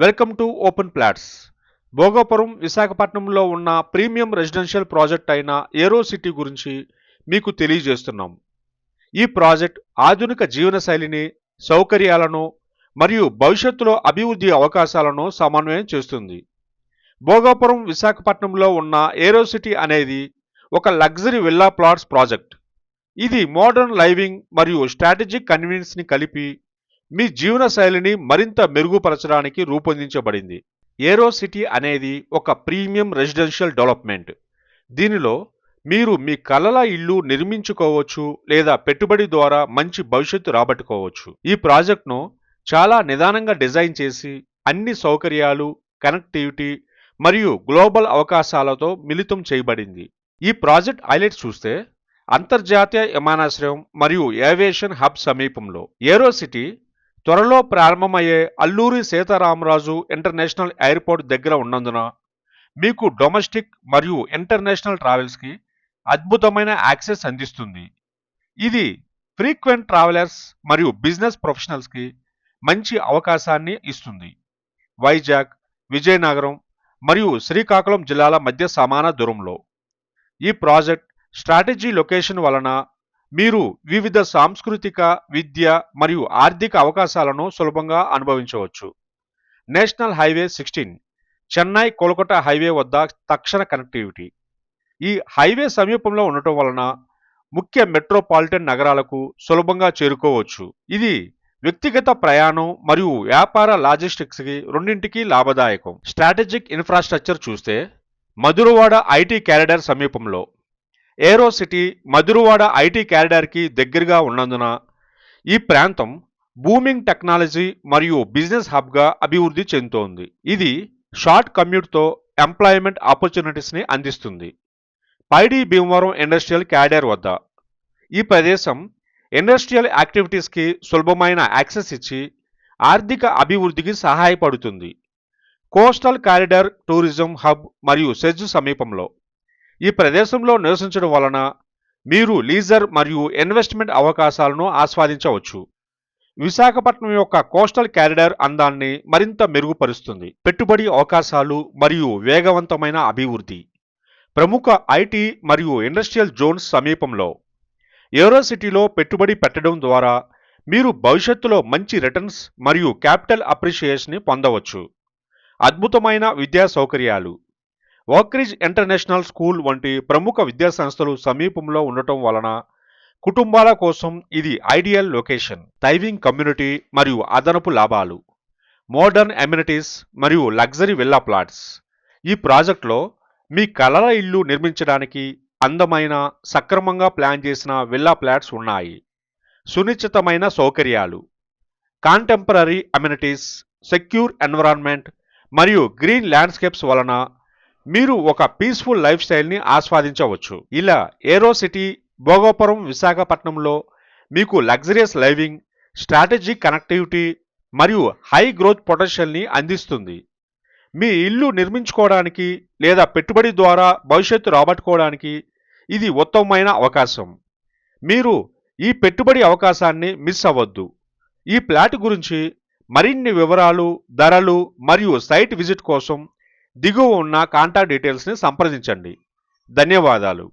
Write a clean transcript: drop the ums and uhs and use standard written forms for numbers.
Welcome to open plots. Bhogapuram విశాఖపట్నంలో ఉన్న premium residential project అయిన ఏరో సిటీ గురించి మీకు తెలియజేస్తున్నాం. ఈ ప్రాజెక్ట్ ఆధునిక జీవనశైలిని, సౌకర్యాలను మరియు భవిష్యత్తులో అభివృద్ధి అవకాశాలను సమన్వయం చేస్తుంది. భోగాపురం విశాఖపట్నంలో ఉన్న ఏరో సిటీ అనేది ఒక లగ్జరీ విల్లా ప్లాట్స్ ప్రాజెక్ట్. ఇది మోడర్న్ లైవింగ్ మరియు స్ట్రాటజిక్ కన్వీనియన్స్ని కలిపి మీ జీవన శైలిని మరింత మెరుగుపరచడానికి రూపొందించబడింది. ఏరో సిటీ అనేది ఒక ప్రీమియం రెసిడెన్షియల్ డెవలప్మెంట్. దీనిలో మీరు మీ కలల ఇల్లు నిర్మించుకోవచ్చు లేదా పెట్టుబడి ద్వారా మంచి భవిష్యత్తు రాబట్టుకోవచ్చు. ఈ ప్రాజెక్ట్ను చాలా నిదానంగా డిజైన్ చేసి అన్ని సౌకర్యాలు, కనెక్టివిటీ మరియు గ్లోబల్ అవకాశాలతో మిళితం చేయబడింది. ఈ ప్రాజెక్ట్ హైలైట్స్ చూస్తే అంతర్జాతీయ విమానాశ్రయం మరియు ఏవియేషన్ హబ్ సమీపంలో. ఏరో సిటీ త్వరలో ప్రారంభమయ్యే అల్లూరి సీతారామరాజు ఇంటర్నేషనల్ ఎయిర్పోర్ట్ దగ్గర ఉన్నందున మీకు డొమెస్టిక్ మరియు ఇంటర్నేషనల్ ట్రావెల్స్కి అద్భుతమైన యాక్సెస్ అందిస్తుంది. ఇది ఫ్రీక్వెంట్ ట్రావెలర్స్ మరియు బిజినెస్ ప్రొఫెషనల్స్కి మంచి అవకాశాన్ని ఇస్తుంది. వైజాగ్, విజయనగరం మరియు శ్రీకాకుళం జిల్లాల మధ్య సమాన దూరంలో. ఈ ప్రాజెక్ట్ స్ట్రాటజీ లొకేషన్ వలన మీరు వివిధ సాంస్కృతిక, విద్య మరియు ఆర్థిక అవకాశాలను సులభంగా అనుభవించవచ్చు. National highway 16 Chennai Kolkata highway వద్ద తక్షణ కనెక్టివిటీ. ఈ హైవే సమీపంలో ఉండటం వలన ముఖ్య మెట్రోపాలిటన్ నగరాలకు సులభంగా చేరుకోవచ్చు. ఇది వ్యక్తిగత ప్రయాణం మరియు వ్యాపార లాజిస్టిక్స్కి రెండింటికి లాభదాయకం. స్ట్రాటజిక్ ఇన్ఫ్రాస్ట్రక్చర్ చూస్తే మధురవాడ ఐటీ కారిడార్ సమీపంలో. ఏరో సిటీ మధురవాడ ఐటీ కారిడార్కి దగ్గరగా ఉన్నందున ఈ ప్రాంతం బూమింగ్ టెక్నాలజీ మరియు బిజినెస్ హబ్గా అభివృద్ధి చెందుతోంది. ఇది షార్ట్ కమ్యూట్తో ఎంప్లాయ్మెంట్ ఆపర్చునిటీస్ని అందిస్తుంది. పైడి భీమవరం ఇండస్ట్రియల్ కారిడార్ వద్ద. ఈ ప్రదేశం ఇండస్ట్రియల్ యాక్టివిటీస్కి సులభమైన యాక్సెస్ ఇచ్చి ఆర్థిక అభివృద్ధికి సహాయపడుతుంది. కోస్టల్ కారిడార్ టూరిజం హబ్ మరియు సెజ్ సమీపంలో. ఈ ప్రదేశంలో నివసించడం వలన మీరు లీజర్ మరియు ఇన్వెస్ట్మెంట్ అవకాశాలను ఆస్వాదించవచ్చు. విశాఖపట్నం యొక్క కోస్టల్ కారిడార్ అందాన్ని మరింత మెరుగుపరుస్తుంది. పెట్టుబడి అవకాశాలు మరియు వేగవంతమైన అభివృద్ధి. ప్రముఖ ఐటీ మరియు ఇండస్ట్రియల్ జోన్స్ సమీపంలో. ఏరో సిటీలో పెట్టుబడి పెట్టడం ద్వారా మీరు భవిష్యత్తులో మంచి రిటర్న్స్ మరియు క్యాపిటల్ అప్రిషియేషన్ని పొందవచ్చు. అద్భుతమైన విద్యా సౌకర్యాలు. ఓక్రిడ్జ్ ఇంటర్నేషనల్ స్కూల్ వంటి ప్రముఖ విద్యాసంస్థలు సమీపంలో ఉండటం వలన కుటుంబాల కోసం ఇది ఐడియల్ లొకేషన్. థైవింగ్ కమ్యూనిటీ మరియు అదనపు లాభాలు. మోడర్న్ అమ్యూనిటీస్ మరియు లగ్జరీ విల్లా ప్లాట్స్. ఈ ప్రాజెక్టులో మీ కలల ఇల్లు నిర్మించడానికి అందమైన, సక్రమంగా ప్లాన్ చేసిన విల్లా ప్లాట్స్ ఉన్నాయి. సునిశ్చితమైన సౌకర్యాలు, కాంటెంపరీ అమ్యూనిటీస్, సెక్యూర్ ఎన్విరాన్మెంట్ మరియు గ్రీన్ ల్యాండ్స్కేప్స్ వలన మీరు ఒక పీస్ఫుల్ లైఫ్ స్టైల్ని ఆస్వాదించవచ్చు. ఇలా ఏరో సిటీ భోగాపురం విశాఖపట్నంలో మీకు లగ్జరియస్ లైవింగ్, స్ట్రాటజిక్ కనెక్టివిటీ మరియు హై గ్రోత్ పొటెన్షియల్ని అందిస్తుంది. మీ ఇల్లు నిర్మించుకోవడానికి లేదా పెట్టుబడి ద్వారా భవిష్యత్తు రాబట్టుకోవడానికి ఇది ఉత్తమమైన అవకాశం. మీరు ఈ పెట్టుబడి అవకాశాన్ని మిస్ అవ్వద్దు. ఈ ప్లాట్ గురించి మరిన్ని వివరాలు, ధరలు మరియు సైట్ విజిట్ కోసం దిగువ ఉన్న కాంటాక్ట్ డీటెయిల్స్ని సంప్రదించండి. ధన్యవాదాలు.